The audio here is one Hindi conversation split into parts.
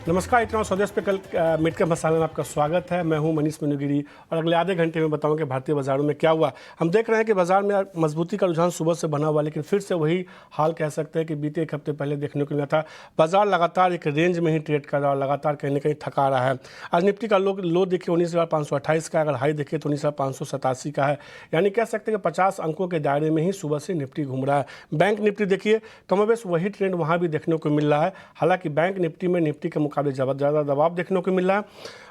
नमस्कार, इतना स्वदेश पे कल मिड कैप मसाले में आपका स्वागत है। मैं हूं मनीष मनुगिरी और अगले आधे घंटे में बताऊं कि भारतीय बाजारों में क्या हुआ। हम देख रहे हैं कि बाजार में मजबूती का रुझान सुबह से बना हुआ, लेकिन फिर से वही हाल कह सकते हैं कि बीते एक हफ्ते पहले देखने को मिला था। बाजार लगातार एक रेंज में ही ट्रेड कर रहा है और लगातार कहीं ना कहीं थका रहा है। आज निफ्टी का लो देखिए 19,528 का, अगर हाई देखिए तो 19,587 का है। यानी कह सकते हैं कि 50 अंकों के दायरे में ही सुबह से निफ्टी घूम रहा है। बैंक निफ्टी देखिए कमोबेश वही ट्रेंड वहाँ भी देखने को मिल रहा है। हालांकि बैंक निफ्टी में निफ्टी के मुकाबले ज़्यादा दबाव देखने को मिल रहा है।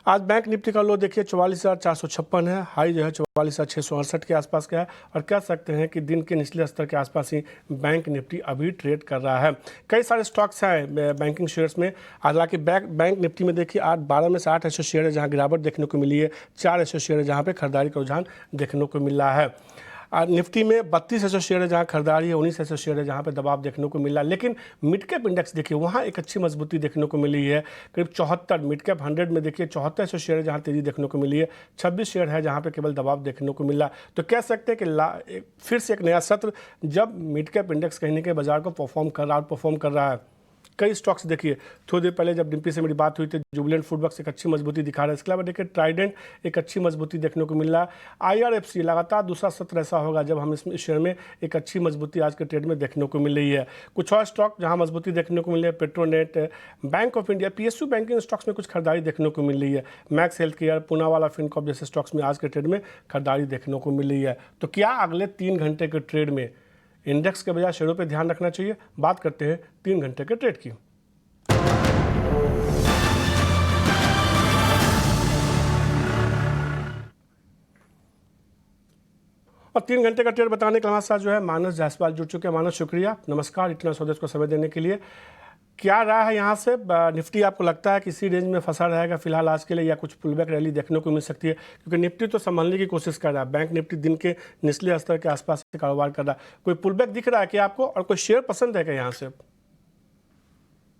आज बैंक निफ्टी का लो देखिए 44,456 है, हाई जो है 44,668 के आसपास का है और कह सकते हैं कि दिन के निचले स्तर के आसपास ही बैंक निफ्टी अभी ट्रेड कर रहा है। कई सारे स्टॉक्स हैं बैंकिंग शेयर्स में। हालांकि बैंक निफ्टी में देखिए 12 में से 8 ऐसे शेयर है जहां गिरावट देखने को मिली है, 4 ऐसे शेयर है जहां पे खरीदारी का रुझान देखने को मिल रहा है। निफ्टी में 32 ऐसे शेयर है जहां खरीदारी है, 19 ऐसे शेयर है जहां पे दबाव देखने को मिला। लेकिन मिड कैप इंडेक्स देखिए वहां एक अच्छी मजबूती देखने को मिली है। करीब 74 मिड कैप 100 में देखिए 74 ऐसे शेयर है जहां तेजी देखने को मिली है, 26 शेयर है जहां पे केवल दबाव देखने को मिला। तो कह सकते हैं कि फिर से एक नया सत्र जब मिड कैप इंडेक्स कहीं ना कहीं बाजार को परफॉर्म कर रहा है। कई स्टॉक्स देखिए, थोड़ी देर पहले जब डिम्पी से मेरी बात हुई थी, जुबिलेंट फूडवर्क्स एक अच्छी मजबूती दिखा रहा है। इसके अलावा देखिए ट्राइडेंट एक अच्छी मजबूती देखने को मिल रहा है। IRFC लगातार दूसरा सत्र ऐसा होगा जब हम इस शेयर में एक अच्छी मजबूती आज के ट्रेड में देखने को मिल रही है। कुछ और स्टॉक जहां मजबूती देखने को मिल रही है, Petronet, bank of India, PSU banking stocks में कुछ खरीदारी देखने को मिल रही है। Max health care, Poonawalla Fincorp जैसे स्टॉक्स में आज के ट्रेड में खरीदारी देखने को मिल रही है। तो क्या अगले 3 घंटे के ट्रेड में इंडेक्स के बजाय शेयरों पर ध्यान रखना चाहिए? बात करते हैं 3 घंटे के ट्रेड की। और 3 घंटे का ट्रेड बताने के हमारे साथ जो है मानस जायसवाल जुड़ चुके हैं। मानस, शुक्रिया, नमस्कार, इतना स्वदेश को समय देने के लिए। क्या रहा है यहाँ से निफ्टी? आपको लगता है कि इसी रेंज में फंसा रहेगा फिलहाल आज के लिए, या कुछ पुलबैक रैली देखने को मिल सकती है? क्योंकि निफ्टी तो संभालने की कोशिश कर रहा है, बैंक निफ्टी दिन के निचले स्तर के आसपास से कारोबार कर रहा है। कोई पुलबैक दिख रहा है क्या आपको, और कोई शेयर पसंद है क्या यहाँ से?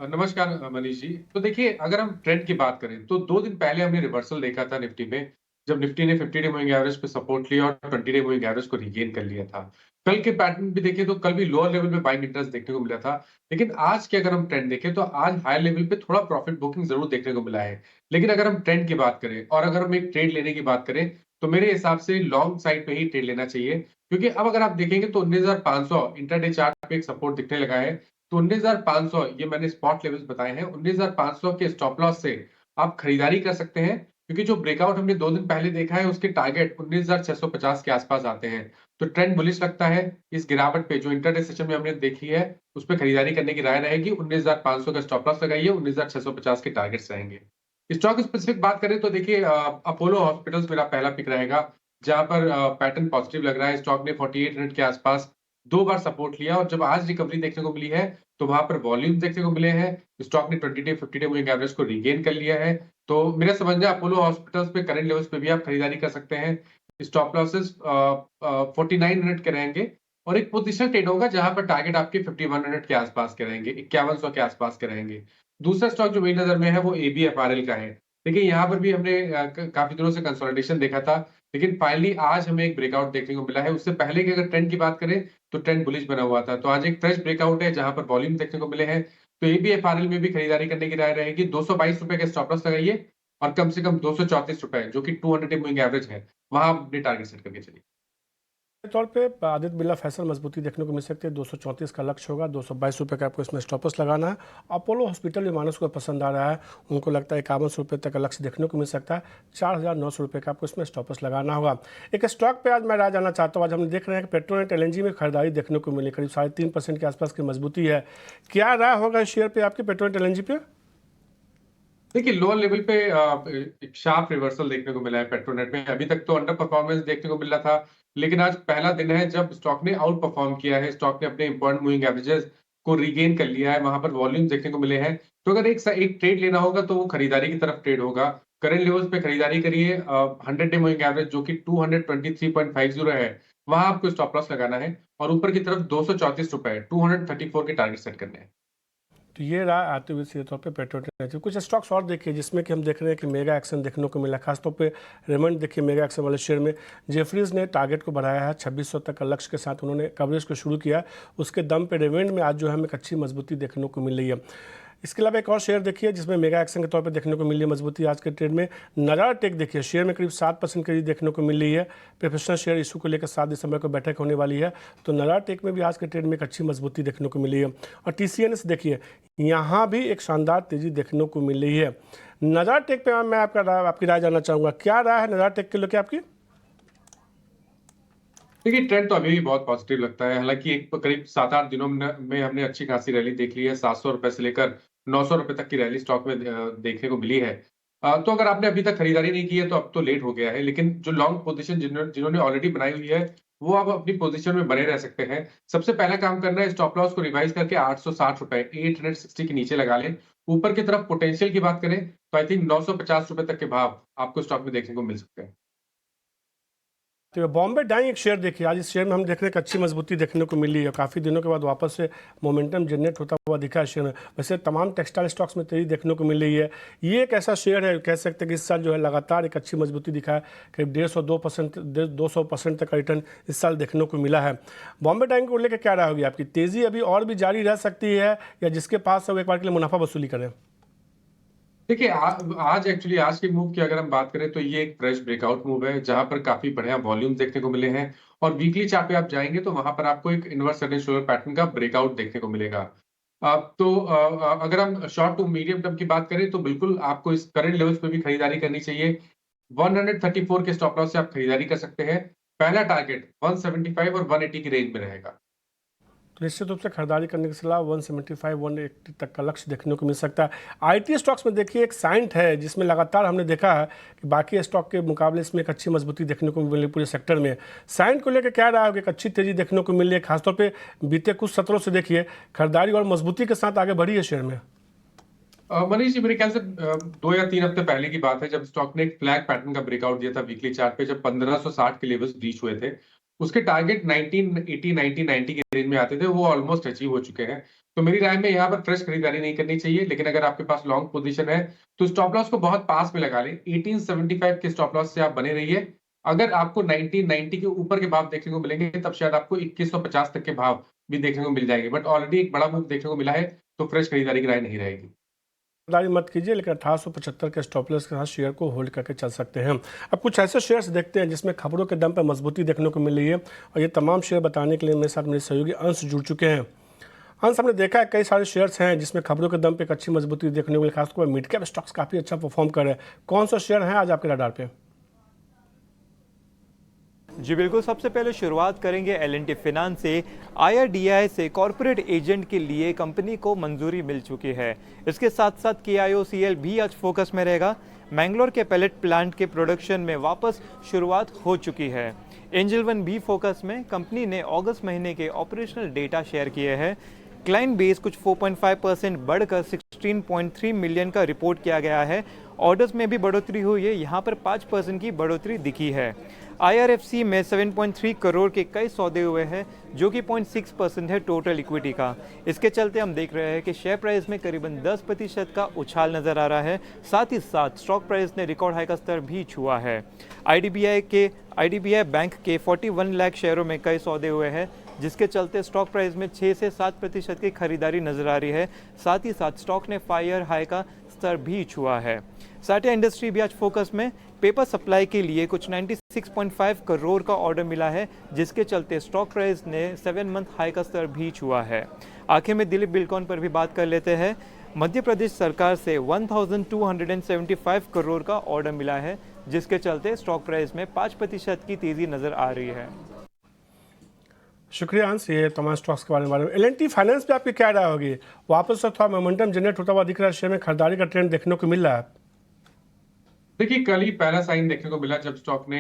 नमस्कार मनीष जी। तो देखिए, अगर हम ट्रेंड की बात करें तो 2 दिन पहले हमने रिवर्सल देखा था निफ्टी में, जब निफ्टी ने 50 डे मूविंग एवरेज पे सपोर्ट लिया और 20 डे मूविंग एवरेज को रीगेन कर लिया था। कल के पैटर्न भी देखें तो कल भी लोअर लेवल पे बाइंग इंटरेस्ट देखने को मिला था। लेकिन आज के अगर हम ट्रेंड देखें तो आज हायर लेवल पे थोड़ा प्रॉफिट बुकिंग जरूर देखने को मिला है। लेकिन अगर हम ट्रेंड की बात करें और अगर हम एक ट्रेड लेने की बात करें तो मेरे हिसाब से लॉन्ग साइड पे ही ट्रेड लेना चाहिए। क्योंकि अब अगर आप देखेंगे तो 19,500 इंट्राडे चार्ट पे एक सपोर्ट दिखने लगा है। तो 19,500 ये मैंने स्पॉट लेवल्स बताए हैं। 19,500 के स्टॉप लॉस से आप खरीदारी कर सकते हैं, क्योंकि जो ब्रेकआउट हमने 2 दिन पहले देखा है उसके टारगेट 19,650 के आसपास आते हैं। तो ट्रेंड बुलिश लगता है। इस गिरावट पे जो इंटरडे सेशन में हमने देखी है उस पे खरीदारी करने की राय रहेगी। 19,500 का स्टॉप लॉस लगाइए, 19,650 के टारगेट्स रहेंगे। स्टॉक स्पेसिफिक बात करें तो देखिए, अपोलो हॉस्पिटल्स मेरा पहला पिक रहेगा, जहां पर पैटर्न पॉजिटिव लग रहा है। स्टॉक ने 4800 के आसपास 2 बार सपोर्ट लिया और जब आज रिकवरी देखने को मिली है तो वहां पर वॉल्यूम देखने को मिले हैं। स्टॉक ने 20 डे 50 डे मूविंग एवरेज को रीगेन कर लिया है। तो मेरा समझना है अपोलो हॉस्पिटल्स पे करंट लेवल्स पे भी आप खरीदारी कर सकते हैं। स्टॉप लॉसेस 4900 के रहेंगे और एक पोजिशनल ट्रेड होगा जहां पर टारगेट आपके 5100 के आसपास के रहेंगे, 5100 के आसपास के रहेंगे। दूसरा स्टॉक जो मेरी नजर में है वो ABFRL का है। देखिए, यहाँ पर भी हमने काफी दिनों से कंसोलिडेशन देखा था, लेकिन फाइनली आज हमें एक ब्रेकआउट देखने को मिला है। उससे पहले की अगर ट्रेंड की बात करें तो ट्रेंड बुलिश बना हुआ था। तो आज एक फ्रेश ब्रेकआउट है जहां पर वॉल्यूम देखने को मिले हैं। तो ABFRL में भी खरीदारी करने की राय रहेगी। 222 रुपए के स्टॉप लॉस लगाइए और कम से कम 234 रुपए जो कि 200 डे मूविंग एवरेज है, वहां अपने टारगेट सेट करके चलिए। तौर पे आदित्य बिरला फैशन मजबूती देखने को मिल सकती है। 234 का लक्ष्य होगा, 222 रुपये का आपको इसमें स्टॉपस लगाना है। अपोलो हॉस्पिटल भी मानस को पसंद आ रहा है, उनको लगता है 51 रुपये तक का लक्ष्य देखने को मिल सकता है। 4,900 रुपये का आपको इसमें स्टॉपस लगाना होगा। एक स्टॉक पे आज मैं राय जाना चाहता हूँ। आज हम देख रहे हैं कि पेट्रोनेट LNG में खरीदारी देखने को मिली, करीब 3.5% के आसपास की मजबूती है। क्या राय होगा इस शेयर पर आपकी, पेट्रोनेट LNG पे? देखिए, लोअर लेवल पे एक शार्प रिवर्सल देखने को मिला है पेट्रोनेट में। अभी तक तो अंडर परफॉर्मेंस देखने को मिल रहा था, लेकिन आज पहला दिन है जब स्टॉक ने आउट परफॉर्म किया है। स्टॉक ने अपने इंपॉर्टेंट मूविंग एवरेजेस को रीगेन कर लिया है, वहां पर वॉल्यूम देखने को मिले हैं। तो अगर एक ट्रेड लेना होगा तो वो खरीदारी की तरफ ट्रेड होगा। करंट लेवल्स पे खरीदारी करिए। 100 डे मूविंग एवरेज जो कि 223.50 है, वहां आपको स्टॉप लॉस लगाना है और ऊपर की तरफ 234 रुपए 234 के टारगेट सेट करने हैं। तो ये रहा आते हुए सीधे तौर पे पेट्रोनेट। कुछ स्टॉक्स और देखिए जिसमें कि हम देख रहे हैं कि मेगा एक्शन देखने को मिला, खासतौर पे रेमंड देखिए मेगा एक्शन वाले शेयर में जेफरीज ने टारगेट को बढ़ाया है। 2600 तक का लक्ष्य के साथ उन्होंने कवरेज को शुरू किया। उसके दम पे रेमंड में आज जो है हमें एक अच्छी मजबूती देखने को मिल रही है। इसके अलावा एक और शेयर देखिए जिसमें मेगा एक्शन के तौर पे देखने को मिली है मजबूती आज के ट्रेड में। नजारा टेक देखिए, शेयर में करीब 7% करीब देखने को मिल रही है। प्रोफेशनल शेयर इशू को लेकर 7 दिसंबर को बैठक होने वाली है, तो नजारा टेक में भी आज के ट्रेड में एक अच्छी मजबूती देखने को मिली है। और TCNS देखिए, यहाँ भी एक शानदार तेजी देखने को मिल रही है। नजारा टेक पे मैं आपकी राय जानना चाहूँगा, क्या राय है नजारा टेक के लेकर आपकी? देखिए, ट्रेंड तो अभी भी बहुत पॉजिटिव लगता है। हालांकि एक करीब 7-8 दिनों में हमने अच्छी खासी रैली देख ली है। 700 रुपए से लेकर 900 रुपए तक की रैली स्टॉक में देखने को मिली है। तो अगर आपने अभी तक खरीदारी नहीं की है तो अब तो लेट हो गया है, लेकिन जो लॉन्ग पोजीशन जिन्होंने ऑलरेडी बनाई हुई है वो अब अपनी पोजीशन में बने रह सकते हैं। सबसे पहला काम करना है, स्टॉप लॉस को रिवाइज करके 860 रुपए 860 के नीचे लगा लें। ऊपर की तरफ पोटेंशियल की बात करें तो आई थिंक 950 रुपए तक के भाव आपको स्टॉक में देखने को मिल सकते हैं। तो बॉम्बे डाइंग एक शेयर देखिए, आज इस शेयर में हम देख रहे हैं एक अच्छी मजबूती देखने को मिली है। काफ़ी दिनों के बाद वापस से मोमेंटम जनरेट होता हुआ दिखा है शेयर में। वैसे तमाम टेक्सटाइल स्टॉक्स में तेजी देखने को मिल रही है। ये एक ऐसा शेयर है, कह सकते हैं कि इस साल जो है लगातार एक अच्छी मजबूती दिखा है। करीब 150-200% तक का रिटर्न इस साल देखने को मिला है। बॉम्बे डाइंग को लेकर क्या राय होगी आपकी? तेज़ी अभी और भी जारी रह सकती है या जिसके पास है वो एक बार के लिए मुनाफा वसूली करें? देखिए, आज की मूव की अगर हम बात करें तो ये एक फ्रेश ब्रेकआउट मूव है, जहां पर काफी बढ़िया वॉल्यूम देखने को मिले हैं। और वीकली चार्ट पे आप जाएंगे तो वहां पर आपको एक इनवर्स सर्कुलर पैटर्न का ब्रेकआउट देखने को मिलेगा। अगर हम शॉर्ट टू मीडियम टर्म की बात करें तो बिल्कुल आपको इस करंट लेवल्स पे भी खरीदारी करनी चाहिए। 134 के स्टॉप लॉस से आप खरीदारी कर सकते हैं। पहला टारगेट 175 और 180 की रेंज में रहेगा। तो निश्चित रूप से खरीदारी करने की सलाह 175-180 तक का लक्ष्य देखने को मिल सकता है। IT स्टॉक्स में देखिए एक साइंट है जिसमें लगातार हमने देखा है कि बाकी स्टॉक के मुकाबले इसमें एक अच्छी मजबूती देखने को मिली पूरे सेक्टर में। साइंट को लेकर क्या रहा है कि एक अच्छी तेजी देखने को मिल रही है, खासतौर पे बीते कुछ सत्रों से देखिए खरीदारी और मजबूती के साथ आगे बढ़ी है शेयर में। मनीष जी, मेरे ख्याल से 2 या 3 हफ्ते पहले की बात है जब स्टॉक ने एक फ्लैग पैटर्न का ब्रेकआउट दिया था वीकली चार्ट पे, जब 1560 के लेवल्स रीच हुए थे। उसके टारगेट 1980 1990 के रेंज में आते थे, वो ऑलमोस्ट अचीव हो चुके हैं। तो मेरी राय में यहाँ पर फ्रेश खरीदारी नहीं करनी चाहिए, लेकिन अगर आपके पास लॉन्ग पोजीशन है तो स्टॉप लॉस को बहुत पास में लगा लें। 1875 के स्टॉप लॉस से आप बने रहिए। अगर आपको 1990 के ऊपर के भाव देखने को मिलेंगे तब शायद आपको 2150 तक के भाव भी देखने को मिल जाएंगे, बट ऑलरेडी एक बड़ा मूव देखने को मिला है, तो फ्रेश खरीदारी की राय नहीं रहेगी। खरीदारी मत कीजिए, लेकिन 1875 के स्टॉप लॉस के साथ शेयर को होल्ड करके चल सकते हैं। अब कुछ ऐसे शेयर्स देखते हैं जिसमें खबरों के दम पर मजबूती देखने को मिल रही है, और ये तमाम शेयर बताने के लिए मेरे साथ मेरे सहयोगी अंश जुड़ चुके हैं। अंश, हमने देखा है कई सारे शेयर्स हैं जिसमें खबरों के दम पे एक अच्छी मजबूती देखने को मिली, खासतौर पर मिड कैप स्टॉक्स काफ़ी अच्छा परफॉर्म कर रहे हैं। कौन सा शेयर है आज आपके रडार पे? जी बिल्कुल, सबसे पहले शुरुआत करेंगे L&T फिनांस से। IRDAI से कॉरपोरेट एजेंट के लिए कंपनी को मंजूरी मिल चुकी है। इसके साथ साथ KIOCL भी आज फोकस में रहेगा। मैंगलोर के पैलेट प्लांट के प्रोडक्शन में वापस शुरुआत हो चुकी है। एंजल वन भी फोकस में। कंपनी ने अगस्त महीने के ऑपरेशनल डेटा शेयर किए हैं। क्लाइंट बेस कुछ 4.5% बढ़कर 16.3 मिलियन का रिपोर्ट किया गया है। ऑर्डर्स में भी बढ़ोतरी हुई है, यहाँ पर 5% की बढ़ोतरी दिखी है। IRFC में 7.3 करोड़ के कई सौदे हुए हैं, जो कि 0.6% है टोटल इक्विटी का। इसके चलते हम देख रहे हैं कि शेयर प्राइस में करीबन 10% का उछाल नजर आ रहा है। साथ ही साथ स्टॉक प्राइस ने रिकॉर्ड हाई का स्तर भी छुआ है। IDBI बैंक के 41 लाख शेयरों में कई सौदे हुए हैं, जिसके चलते स्टॉक प्राइस में 6 से 7% की खरीदारी नजर आ रही है। साथ ही साथ स्टॉक ने फायर हाई का स्तर भी छुआ है। साटिया इंडस्ट्री भी आज फोकस में। पेपर सप्लाई के लिए कुछ 96.5 करोड़ का ऑर्डर मिला है, जिसके चलते स्टॉक प्राइस ने 7 मंथ हाई का स्तर भी छुआ है। आखिर में दिलीप बिल्डकॉन पर भी बात कर लेते हैं। मध्य प्रदेश सरकार से 1275 करोड़ का ऑर्डर मिला है, जिसके चलते स्टॉक प्राइस में 5% की तेजी नजर आ रही है। शुक्रिया अंश, ये तमाम स्टॉक्स के बारे में। L&T फाइनेंस पे आपकी क्या राय होगी? वापस से थोड़ा मोमेंटम जनरेट होता हुआ दिख रहा है, शेयर में खरीदारी का ट्रेंड देखने को मिल रहा है। देखिए, कल ही पहला साइन देखने को मिला जब स्टॉक ने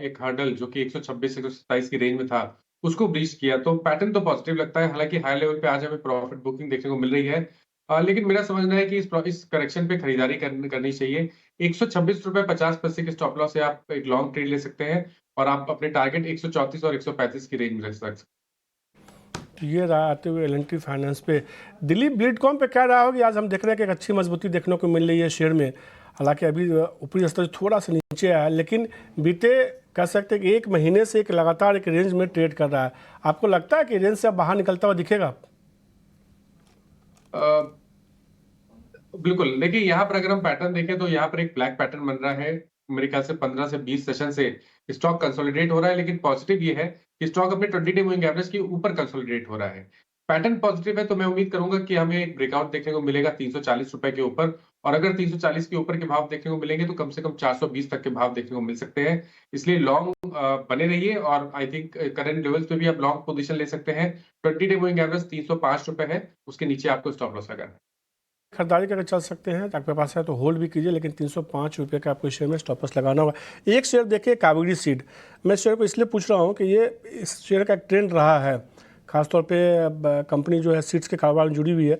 एक हर्डल जो कि 126 से 127 की रेंज में था, उसको ब्रीच किया, तो पैटर्न तो पॉजिटिव लगता है। हालांकि हाई लेवल पे आज हमें प्रॉफिट बुकिंग देखने को मिल रही है, लेकिन मेरा समझना है कि इस करेक्शन पे खरीदारी करनी चाहिए। 126 रुपए 50 पैसे के स्टॉप लॉस से आप एक लॉन्ग ट्रेड ले सकते हैं, और आप अपने टारगेट 134 और 135 की रेंज में रख सकते हैं। तो ये रहा आते हुए L&T फाइनेंस पे। दिलीप बिल्डकॉन पे क्या रहा होगी? आज हम देख रहे हैं कि एक अच्छी मजबूती देखने को मिल रही है शेयर में। हालांकि अभी ऊपरी स्तर थोड़ा सा नीचे आया है, लेकिन बीते कह सकते हैं कि 1 महीने से एक लगातार एक रेंज में ट्रेड कर रहा है। आपको लगता है कि रेंज से अब बाहर निकलता हुआ दिखेगा? बिल्कुल, देखिए यहाँ पर अगर हम पैटर्न देखें तो यहाँ पर एक ब्लैक पैटर्न बन रहा है। मेरे ख्याल से 15 से 20 सेशन से स्टॉक कंसोलिडेट हो रहा है, लेकिन पॉजिटिव ये है कि स्टॉक अपने 20 डे मूविंग एवरेज के ऊपर कंसोलिडेट हो रहा है। पैटर्न पॉजिटिव है तो मैं उम्मीद करूँगा कि हमें एक ब्रेकआउट देखने को मिलेगा ₹340 के ऊपर, और अगर 340 के ऊपर के भाव देखने को मिलेंगे तो कम से कम 420 तक के भाव देखने को मिल सकते हैं। इसलिए लॉन्ग बने रहिए, और आई थिंक करंट लेवल्स पे भी आप लॉन्ग पोजीशन ले सकते हैं। 20 डे मूविंग एवरेज ₹305 है, उसके नीचे आपको स्टॉप लॉस लगाना है। खरीदारी करके चल सकते हैं, आपके पास है तो होल्ड भी कीजिए, लेकिन ₹305 का आपको शेयर में स्टॉप लॉस लगाना होगा। एक शेयर देखिए, कावेरी सीड। मैं इस शेयर को इसलिए पूछ रहा हूँ कि ये इस शेयर का एक ट्रेंड रहा है, खासतौर पे कंपनी जो है सीड्स के कारोबार में जुड़ी हुई है।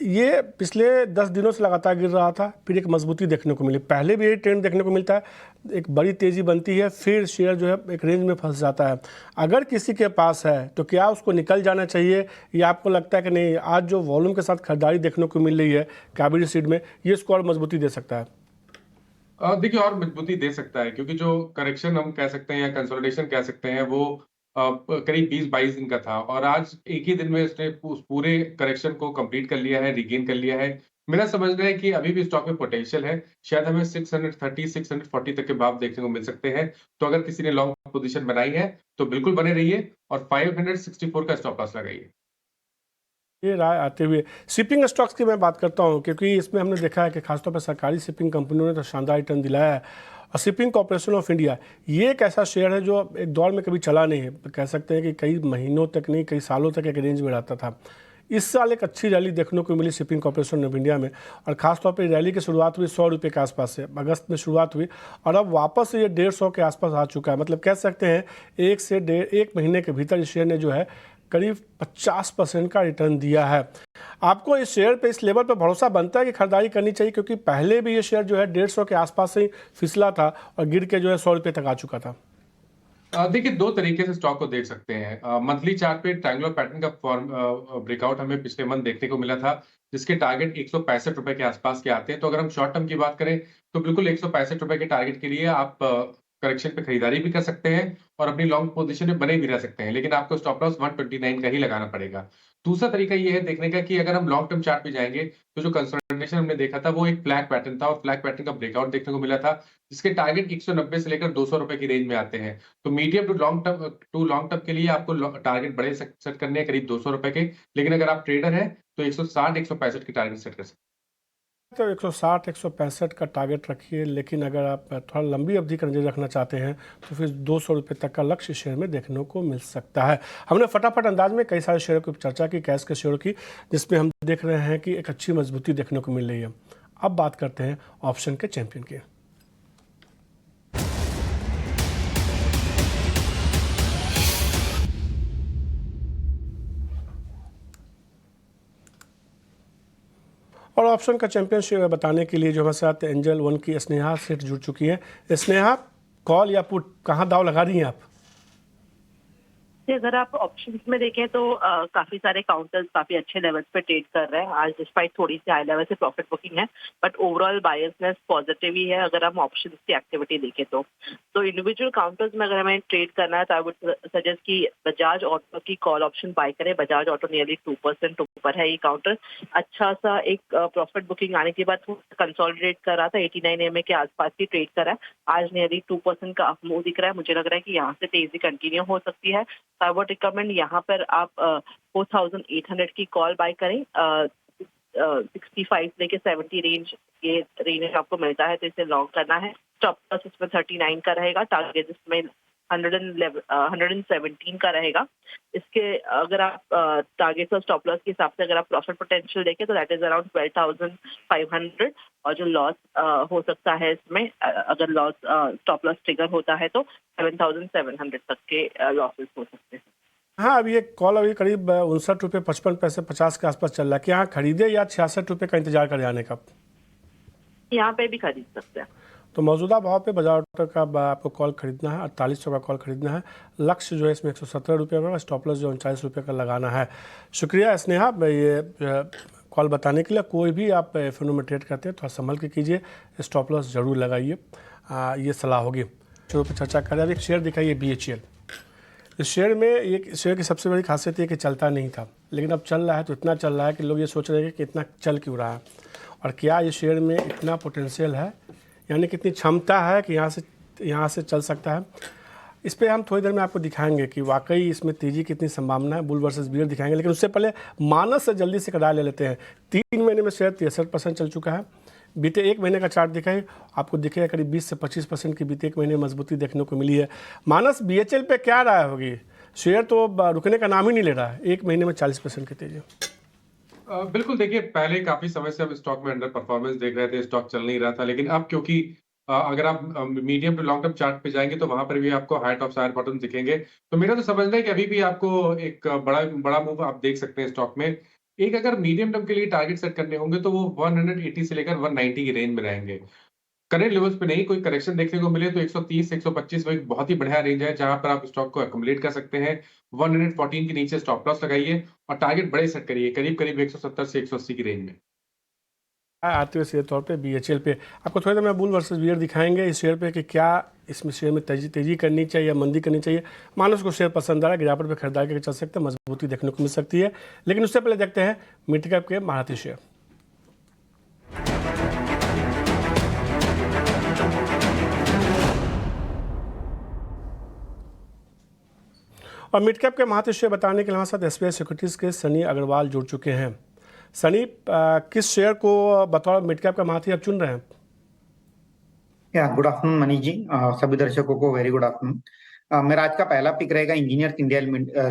ये पिछले 10 दिनों से लगातार गिर रहा था, फिर एक मजबूती देखने को मिली। पहले भी यही ट्रेंड देखने को मिलता है, एक बड़ी तेज़ी बनती है, फिर शेयर जो है एक रेंज में फंस जाता है। अगर किसी के पास है तो क्या उसको निकल जाना चाहिए, या आपको लगता है कि नहीं, आज जो वॉल्यूम के साथ खरीदारी देखने को मिल रही है कावेरी सीड में, ये इसको और मजबूती दे सकता है? देखिए और मजबूती दे सकता है, क्योंकि जो करेक्शन हम कह सकते हैं या कंसोलिडेशन कह सकते हैं वो करीब 20-22 दिन का था, और आज एक ही दिन में उसने उस पूरे करेक्शन को कंप्लीट कर लिया है, रीगेन कर लिया है। मेरा समझना है कि अभी भी स्टॉक में पोटेंशियल है, शायद हमें 630-640 तक के भाव देखने को मिल सकते हैं। तो अगर किसी ने लॉन्ग पोजीशन बनाई है तो बिल्कुल बने रहिए, और 564 का स्टॉप लॉस लगाइए। ये राय आते हुए शिपिंग स्टॉक्स की मैं बात करता हूँ, क्योंकि इसमें हमने देखा है कि खासतौर पर सरकारी शिपिंग कंपनियों ने तो शानदार रिटर्न दिलाया है। और शिपिंग कॉर्पोरेशन ऑफ इंडिया, ये एक ऐसा शेयर है जो एक दौर में कभी चला नहीं है, कह सकते हैं कि कई महीनों तक नहीं, कई सालों तक एक रेंज में रहता था। इस साल एक अच्छी रैली देखने को मिली शिपिंग कॉर्पोरेशन ऑफ इंडिया में, और खासतौर पर रैली की शुरुआत हुई ₹100 के आसपास से, अगस्त में शुरुआत हुई, और अब वापस ये 150 के आसपास आ चुका है। मतलब कह सकते हैं एक महीने के भीतर इस शेयर ने जो है करीब 50% का रिटर्न दिया है। आपको इस शेयर पे, इस लेवल पे भरोसा बनता है कि खरीदारी करनी चाहिए, क्योंकि पहले भी ये शेयर जो है 150 के आसपास से ही फिसला था और गिर के जो है ₹100 तक आ चुका था। देखिए 2 तरीके से स्टॉक को देख सकते हैं। मंथली चार्ट पे ट्रायंगुलर पैटर्न का फॉर्म ब्रेकआउट हमें पिछले मंथ देखने को मिला था, जिसके टारगेट ₹165 के आसपास के आते हैं। तो अगर हम शॉर्ट टर्म की बात करें तो बिल्कुल ₹165 के टारगेट के लिए आप करेक्शन पे खरीदारी भी कर सकते हैं, और अपनी लॉन्ग पोजीशन में बने भी रह सकते हैं, लेकिन आपको स्टॉप लॉस 129 का ही लगाना पड़ेगा। दूसरा तरीका ये है देखने का कि अगर हम लॉन्ग टर्म चार्ट पे जाएंगे तो जो कंसोलिडेशन हमने देखा था वो एक फ्लैग पैटर्न था, और फ्लैग पैटर्न का ब्रेकआउट देखने को मिला था, जिसके टारगेट 190 से लेकर ₹200 की रेंज में आते हैं। तो मीडियम टू लॉन्ग टर्म के लिए आपको टारगेट बड़े सेट करने हैं, करीब ₹200 के। लेकिन अगर आप ट्रेडर हैं तो 160-165 के टारगेट सेट कर सकते हैं। तो 160-165 का टारगेट रखिए, लेकिन अगर आप थोड़ा लंबी अवधि का नजर रखना चाहते हैं तो फिर ₹200 तक का लक्ष्य शेयर में देखने को मिल सकता है। हमने फटाफट अंदाज में कई सारे शेयरों की चर्चा की, कैश के शेयरों की, जिसमें हम देख रहे हैं कि एक अच्छी मजबूती देखने को मिल रही है। अब बात करते हैं ऑप्शन के चैंपियन की। और ऑप्शन का चैंपियनशिप बताने के लिए जो हमारे साथ एंजल वन की स्नेहा सेठ जुड़ चुकी हैं। स्नेहा, कॉल या पुट, कहाँ दाव लगा रही हैं आप? अगर आप ऑप्शंस में देखें तो काफी सारे काउंटर्स काफी अच्छे लेवल्स पे ट्रेड कर रहे हैं आज, डिस्पाइट थोड़ी सी हाई लेवल से प्रॉफिट बुकिंग है, बट ओवरऑल बायसनेस पॉजिटिव ही है अगर हम ऑप्शंस की एक्टिविटी देखें तो इंडिविजुअल काउंटर्स में अगर हमें ट्रेड करना है तो आई वुड सजेस्ट कि बजाज ऑटो की कॉल ऑप्शन बाय करें। बजाज ऑटो नियरली 2% ऊपर है ये काउंटर, अच्छा सा एक प्रॉफिट बुकिंग आने के बाद कंसोलिडेट कर रहा था, 89 EMA के आसपास की ट्रेड करा है, आज नियरली 2% का मूव दिख रहा है। मुझे लग रहा है कि यहाँ से तेजी कंटिन्यू हो सकती है। आई वुड रिकमेंड यहाँ पर आप 4800 की कॉल बाय करें। 65 लेके 70 रेंज, ये रेंज आपको मिलता है तो इसे लॉन्ग करना है। स्टॉप लॉस इसमें 39 का रहेगा, टारगेट इसमें 117 का रहेगा। इसके अगर आप टारगेट और स्टॉप लॉस के हिसाब से अगर आप प्रॉफिट पोटेंशियल देखें तो दैट इज अराउंड 12,500, और जो लॉस हो सकता है इसमें अगर लॉस स्टॉप लॉस ट्रिगर होता है तो 7,700 तक के लॉसेस हो सकते हैं। हाँ, अभी एक कॉल अभी करीब ₹59.55 50 के आसपास चल रहा है। क्या यहाँ खरीदे या ₹66 का इंतजार कर जाने का? यहाँ पे भी खरीद सकते हैं। तो मौजूदा भाव पे बजाज ऑटो का आपको कॉल खरीदना है, 4800 का कॉल खरीदना है। लक्ष्य जो है इसमें ₹117 का, स्टॉप लॉस जो ₹39 का लगाना है। शुक्रिया स्नेहा, ये कॉल बताने के लिए। कोई भी आप एफएनओ में ट्रेड करते हैं थोड़ा संभल के कीजिए, स्टॉप लॉस जरूर लगाइए, ये सलाह होगी। शुरू पर चर्चा करें, अब एक शेयर दिखाइए BHEL। इस शेयर में एक शेयर की सबसे बड़ी खासियत है कि चलता नहीं था, लेकिन अब चल रहा है तो इतना चल रहा है कि लोग ये सोच रहे हैं कि इतना चल क्यों रहा है। और क्या ये शेयर में इतना पोटेंशियल है, यानी कितनी क्षमता है कि यहाँ से चल सकता है। इस पर हम थोड़ी देर में आपको दिखाएंगे कि वाकई इसमें तेज़ी कितनी संभावना है, बुल वर्सेस बियर दिखाएंगे। लेकिन उससे पहले मानस से जल्दी से राय ले लेते हैं। 3 महीने में शेयर 63% चल चुका है। बीते 1 महीने का चार्ट दिखाई आपको दिखेगा करीब 20 से 25% की बीते 1 महीने में मजबूती देखने को मिली है। मानस BHL पे क्या राय होगी? शेयर तो रुकने का नाम ही नहीं ले रहा है, 1 महीने में 40% की तेजी। बिल्कुल, देखिए पहले काफी समय से हम स्टॉक में अंडर परफॉर्मेंस देख रहे थे, स्टॉक चल नहीं रहा था, लेकिन अब क्योंकि अगर आप medium to long term chart पे जाएंगे तो वहां पर भी आपको हाई टॉप्स हायर बॉटम दिखेंगे। तो मेरा तो समझना है कि अभी भी आपको एक बड़ा मूव आप देख सकते हैं स्टॉक में। एक अगर मीडियम टर्म के लिए टारगेट सेट करने होंगे तो वो 180 से लेकर 190 की रेंज में रहेंगे। करंट लेवल्स पे नहीं, कोई करेक्शन देखने को मिले तो 130 125 वो एक बहुत ही बढ़िया रेंज है जहां पर आप स्टॉक को एक्युमुलेट कर सकते हैं। 114 के नीचे स्टॉप लॉस लगाइए और टारगेट बड़े सेट करिए, करीब करीब 170 से 180 की रेंज में। आते हुए शेयर तौर पे BHL पे आपको थोड़ी देर में बुल वर्सेस बियर दिखाएंगे इस शेयर पे कि क्या इसमें शेयर में तेजी करनी चाहिए या मंदी करनी चाहिए। मानस को शेयर पसंद आ रहा है, गिरावट पे खरीदारी करके चल सकते हैं, मजबूती देखने को मिल सकती है। लेकिन उससे पहले देखते हैं मिड कैप के महारथी शेयर। और मिड कैप के महारथी शेयर बताने के लिए हमारे साथ SBI सिक्योरिटीज़ के सनी अग्रवाल जुड़ चुके हैं। सनी, किस शेयर को बतौर मिड कैप का महारथी आप चुन रहे हैं? गुड आफ्टरनून मनीष जी, सभी दर्शकों को वेरी गुड आफ्टरनून। मेरा आज का पहला पिक रहेगा engineers India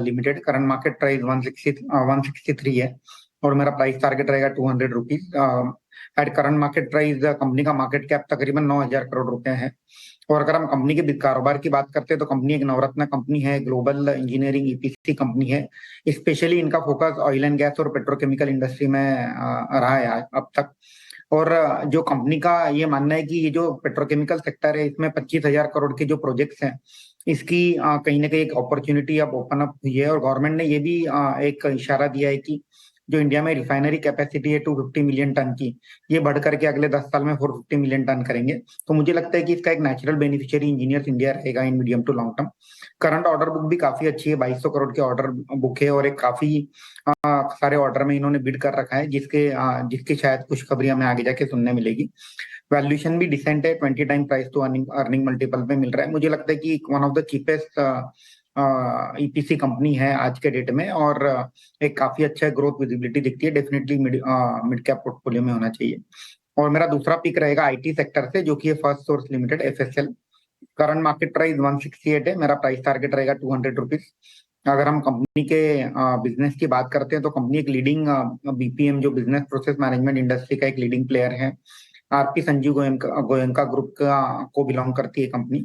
limited. Current market price 163 है और मेरा प्राइस टारगेट रहेगा 200 rupees. At current market price company का मार्केट कैप तकरीबन 9,000 करोड़ रुपए है। और अगर हम कंपनी के कारोबार की बात करते हैं तो कंपनी एक नवरत्न कंपनी है, ग्लोबल इंजीनियरिंग EPC कंपनी है। स्पेशली इनका फोकस ऑयल एंड गैस और पेट्रोकेमिकल इंडस्ट्री में रहा है अब तक। और जो कंपनी का ये मानना है कि ये जो पेट्रोकेमिकल सेक्टर है इसमें 25,000 करोड़ के जो प्रोजेक्ट्स हैं इसकी कहीं ना कहीं एक अपॉर्चुनिटी अब ओपन अप हुई है। और गवर्नमेंट ने ये भी एक इशारा दिया है कि जो इंडिया में रिफाइनरी कैपेसिटी है 250 मिलियन टन की, ये बढ़ करके अगले 10 साल में 450 मिलियन टन करेंगे। तो मुझे लगता है कि इसका एक नेचुरल बेनिफिशियरी इंजीनियर्स इंडिया रहेगा in medium to long term. Current order book भी काफी अच्छी है, 2200 करोड़ के ऑर्डर बुक है और एक काफी सारे ऑर्डर में इन्होंने बिड कर रखा है जिसके शायद खुशखबरी हमें आगे जाके सुनने मिलेगी। वैल्यूएशन भी डिसेंट है, 20 time price to earning multiple पे मिल रहा है। मुझे लगता है कि one of the cheapest EPC company है आज के डेट में और एक काफी अच्छा ग्रोथ विजिबिलिटी दिखती है। डेफिनेटली मिड कैप पोर्टफोलियो में होना चाहिए। और मेरा दूसरा पिक रहेगा IT सेक्टर से, जो कि है first source limited FSL। Current market price 168 है, मेरा प्राइस टारगेट रहेगा 200 रुपीज। अगर हम कंपनी के बिजनेस की बात करते हैं तो कंपनी एक लीडिंग BPM जो बिजनेस प्रोसेस मैनेजमेंट इंडस्ट्री का एक लीडिंग प्लेयर है। RP संजीव गोयनका ग्रुप को बिलोंग करती है कंपनी।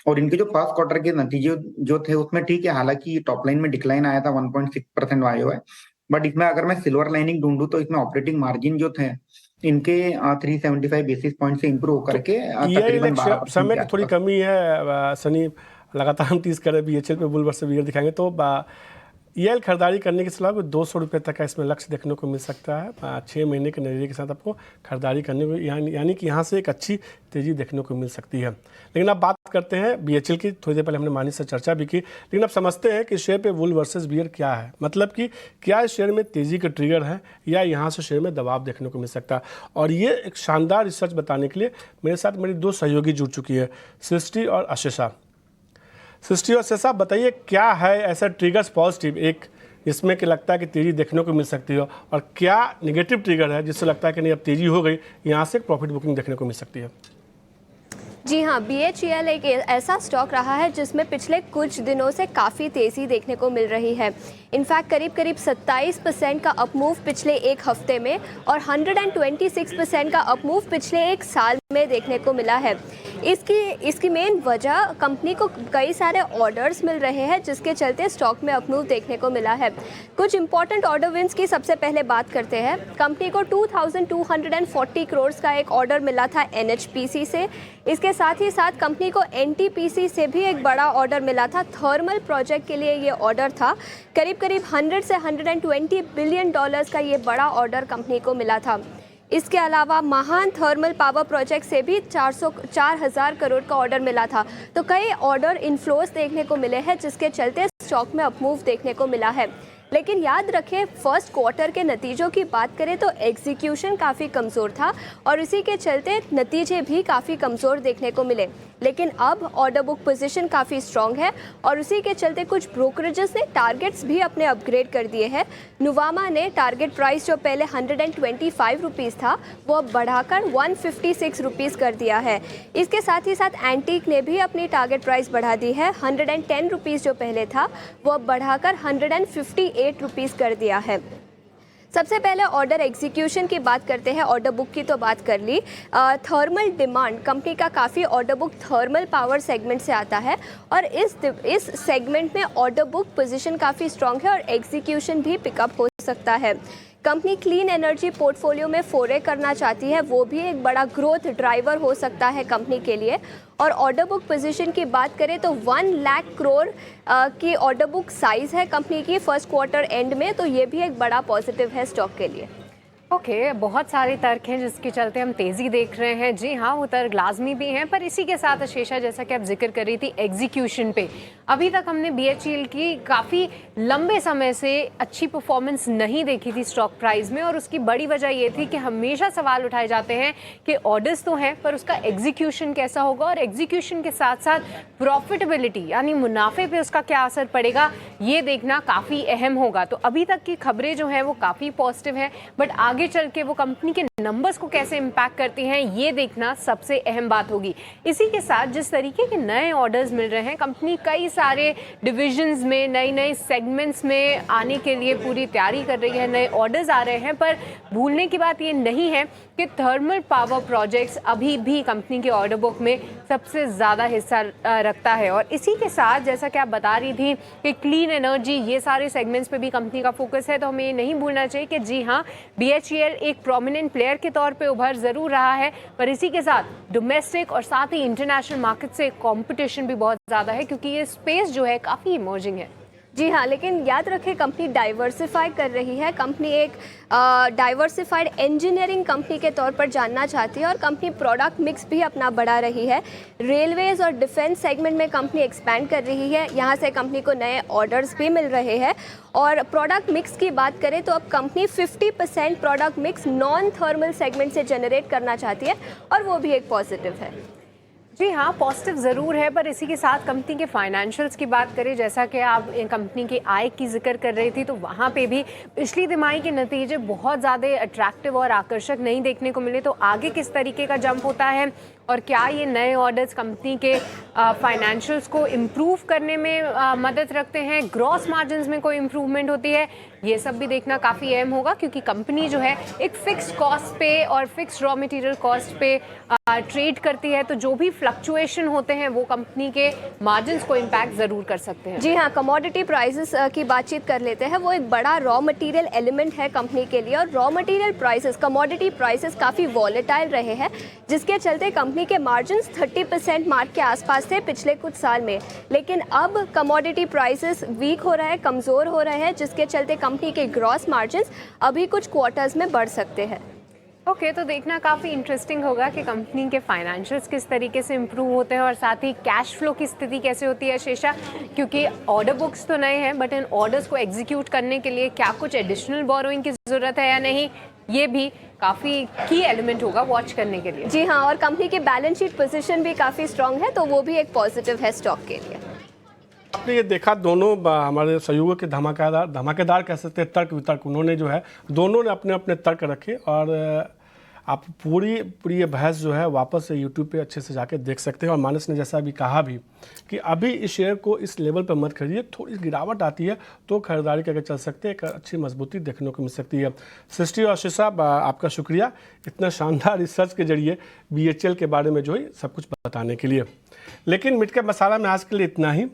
और इनके जो फर्स्ट क्वार्टर के नतीजे जो थे उसमें ठीक है, हालांकि टॉप लाइन में डिक्लाइन आया था 1.6% YoY। बट इसमें अगर मैं सिल्वर लाइनिंग ढूंढूं तो इसमें ऑपरेटिंग मार्जिन जो थे इनके 375 बेसिस पॉइंट से इंप्रूव करके तकरीबन 12% समय के की थोड़ी आसपास। कमी है सनी, लगातार हम टीज कर रहे हैं BHL पे बुल वर्सेस बियर दिखाएंगे तो EL खरीदारी करने की सलाह को 200 रुपये तक का इसमें लक्ष्य देखने को मिल सकता है। 6 महीने के नजरिए के साथ आपको खरीदारी करने को यानी कि यहाँ से एक अच्छी तेज़ी देखने को मिल सकती है। लेकिन अब बात करते हैं BHL की। थोड़ी देर पहले हमने मानी से चर्चा भी की, लेकिन अब समझते हैं कि शेयर पे बुल वर्सेस बियर क्या है, मतलब कि क्या इस शेयर में तेज़ी के ट्रिगर है या यहाँ से शेयर में दबाव देखने को मिल सकता है। और ये एक शानदार रिसर्च बताने के लिए मेरे साथ मेरी 2 सहयोगी जुड़ चुकी है, सृष्टि और आशीषा। सृष्टि और शेषा, बताइए क्या है ऐसा ट्रिगर्स पॉजिटिव एक जिसमें कि लगता है कि तेज़ी देखने को मिल सकती है, और क्या नेगेटिव ट्रिगर है जिससे लगता है कि नहीं अब तेज़ी हो गई, यहाँ से प्रॉफिट बुकिंग देखने को मिल सकती है? जी हाँ, BHEL एक ऐसा स्टॉक रहा है जिसमें पिछले कुछ दिनों से काफ़ी तेज़ी देखने को मिल रही है। इनफैक्ट करीब करीब 27% का अपमूव पिछले एक हफ्ते में और 126% का अपमूव पिछले एक साल में देखने को मिला है। इसकी मेन वजह कंपनी को कई सारे ऑर्डर्स मिल रहे हैं जिसके चलते स्टॉक में अपमूव देखने को मिला है। कुछ इंपॉर्टेंट ऑर्डर विंस की सबसे पहले बात करते हैं। कंपनी को 2240 करोड़ का एक ऑर्डर मिला था NHPC से। इसके साथ ही साथ कंपनी को NTPC से भी एक बड़ा ऑर्डर मिला था। थर्मल प्रोजेक्ट के लिए ये ऑर्डर था। करीब 100 से 120 बिलियन डॉलर्स का ये बड़ा ऑर्डर कंपनी को मिला था। इसके अलावा महान थर्मल पावर प्रोजेक्ट से भी 4,000 करोड़ का ऑर्डर मिला था। तो कई ऑर्डर इनफ्लोस देखने को मिले हैं जिसके चलते स्टॉक में अपमूव देखने को मिला है। लेकिन याद रखें फर्स्ट क्वार्टर के नतीजों की बात करें तो एग्जीक्यूशन काफ़ी कमज़ोर था और इसी के चलते नतीजे भी काफ़ी कमज़ोर देखने को मिले। लेकिन अब ऑर्डर बुक पोजीशन काफ़ी स्ट्रॉन्ग है और उसी के चलते कुछ ब्रोकरेजेस ने टारगेट्स भी अपने अपग्रेड कर दिए हैं। नुवामा ने टारगेट प्राइस जो पहले 125 रुपीज़ था वो अब बढ़ाकर 156 रुपीज़ कर दिया है। इसके साथ ही साथ एंटीक ने भी अपनी टारगेट प्राइस बढ़ा दी है। 110 रुपीज़ जो पहले था वो अब बढ़ाकर 158 रुपीज़ कर दिया है। सबसे पहले ऑर्डर एग्जीक्यूशन की बात करते हैं। ऑर्डर बुक की तो बात कर ली। थर्मल डिमांड कंपनी का काफ़ी order book thermal power segment से आता है और इस सेगमेंट में ऑर्डर बुक पोजीशन काफ़ी स्ट्रॉन्ग है और एग्जीक्यूशन भी पिकअप हो सकता है। कंपनी क्लीन एनर्जी पोर्टफोलियो में फोरे करना चाहती है, वो भी एक बड़ा ग्रोथ ड्राइवर हो सकता है कंपनी के लिए। और ऑर्डर बुक पोजीशन की बात करें तो 1 लाख करोड़ की ऑर्डर बुक साइज़ है कंपनी की फर्स्ट क्वार्टर एंड में, तो ये भी एक बड़ा पॉजिटिव है स्टॉक के लिए। ओके, बहुत सारे तर्क हैं जिसके चलते हम तेज़ी देख रहे हैं। जी हाँ, वो तर्क लाजमी भी हैं, पर इसी के साथ शेषा जैसा कि आप जिक्र कर रही थी एग्जीक्यूशन पे, अभी तक हमने BHEL की काफ़ी लंबे समय से अच्छी परफॉर्मेंस नहीं देखी थी स्टॉक प्राइस में और उसकी बड़ी वजह ये थी कि हमेशा सवाल उठाए जाते हैं कि ऑर्डर्स तो हैं पर उसका एग्जीक्यूशन कैसा होगा और एग्जीक्यूशन के साथ साथ प्रॉफिटेबिलिटी यानी मुनाफे पे उसका क्या असर पड़ेगा ये देखना काफ़ी अहम होगा। तो अभी तक की खबरें जो हैं वो काफ़ी पॉजिटिव हैं, बट आगे चल के वो कंपनी के नंबर्स को कैसे इम्पैक्ट करती हैं ये देखना सबसे अहम बात होगी। इसी के साथ जिस तरीके के नए ऑर्डर्स मिल रहे हैं, कंपनी कई सारे डिविजन्स में नई सेगमेंट्स में आने के लिए पूरी तैयारी कर रही है, नए ऑर्डर्स आ रहे हैं, पर भूलने की बात ये नहीं है कि थर्मल पावर प्रोजेक्ट्स अभी भी कंपनी के ऑर्डर बुक में सबसे ज़्यादा हिस्सा रखता है। और इसी के साथ जैसा कि आप बता रही थी कि क्लीन एनर्जी ये सारे सेगमेंट्स पे भी कंपनी का फोकस है, तो हमें ये नहीं भूलना चाहिए कि जी हाँ, BHEL एक प्रोमिनेंट प्लेयर के तौर पे उभर ज़रूर रहा है, पर इसी के साथ डोमेस्टिक और साथ ही इंटरनेशनल मार्केट से कंपटीशन भी बहुत ज़्यादा है क्योंकि ये स्पेस जो है काफ़ी इमर्जिंग है। जी हाँ, लेकिन याद रखें कंपनी डाइवर्सिफाई कर रही है। कंपनी एक डाइवर्सिफाइड इंजीनियरिंग कंपनी के तौर पर जानना चाहती है और कंपनी प्रोडक्ट मिक्स भी अपना बढ़ा रही है। रेलवेज और डिफेंस सेगमेंट में कंपनी एक्सपैंड कर रही है, यहाँ से कंपनी को नए ऑर्डर्स भी मिल रहे हैं। और प्रोडक्ट मिक्स की बात करें तो अब company 50% product mix non thermal segment से जनरेट करना चाहती है और वो भी एक पॉजिटिव है। जी हाँ, पॉजिटिव ज़रूर है, पर इसी के साथ कंपनी के फाइनेंशियल्स की बात करें, जैसा कि आप कंपनी की आय की जिक्र कर रही थी, तो वहाँ पे भी पिछली तिमाही के नतीजे बहुत ज़्यादा अट्रैक्टिव और आकर्षक नहीं देखने को मिले। तो आगे किस तरीके का जंप होता है और क्या ये नए ऑर्डर्स कंपनी के फाइनेंशियल्स को इम्प्रूव करने में मदद रखते हैं, ग्रॉस मार्जिन्स में कोई इम्प्रूवमेंट होती है, ये सब भी देखना काफ़ी अहम होगा क्योंकि कंपनी जो है एक फिक्स कॉस्ट पे और फिक्स रॉ मटेरियल कॉस्ट पे ट्रेड करती है, तो जो भी फ्लक्चुएशन होते हैं वो कंपनी के मार्जिन्स को इम्पैक्ट ज़रूर कर सकते हैं। जी हाँ, कमोडिटी प्राइसेस की बातचीत कर लेते हैं। वो एक बड़ा रॉ मटेरियल एलिमेंट है कंपनी के लिए और raw material prices, commodity prices काफ़ी वॉलेटाइल रहे हैं, जिसके चलते कंपनी के मार्जिन्स 30% मार्क के आसपास थे पिछले कुछ साल में। लेकिन अब कमोडिटी प्राइसेस वीक हो रहा है, कमज़ोर हो रहे हैं, जिसके चलते कंपनी के ग्रॉस मार्जिन्स अभी कुछ क्वार्टर्स में बढ़ सकते हैं। ओके, तो देखना काफ़ी इंटरेस्टिंग होगा कि कंपनी के फाइनेंशियल्स किस तरीके से इम्प्रूव होते हैं और साथ ही कैश फ्लो की स्थिति कैसे होती है शेषा, क्योंकि ऑर्डर बुक्स तो नए हैं बट इन ऑर्डर्स को एग्जीक्यूट करने के लिए क्या कुछ एडिशनल बोरोइंग की ज़रूरत है या नहीं, ये भी काफ़ी की एलिमेंट होगा वॉच करने के लिए। जी हाँ, और कंपनी की बैलेंस शीट पोजीशन भी काफ़ी स्ट्रांग है, तो वो भी एक पॉजिटिव है स्टॉक के लिए। आपने ये देखा दोनों हमारे सहयोगियों के धमाकेदार कह सकते हैं तर्क वितर्क, उन्होंने जो है दोनों ने अपने अपने तर्क रखे और आप पूरी ये बहस जो है वापस से यूट्यूब पे अच्छे से जाके देख सकते हैं। और मानस ने जैसा अभी कहा भी कि अभी इस शेयर को इस लेवल पर मत खरीदिए, थोड़ी गिरावट आती है तो खरीदारी करके चल सकते हैं, एक अच्छी मजबूती देखने को मिल सकती है। सृष्टि और शिशा, आपका शुक्रिया इतना शानदार रिसर्च के जरिए BHEL के बारे में जो है सब कुछ बताने के लिए। लेकिन मिड कैप मसाला में आज के लिए इतना ही।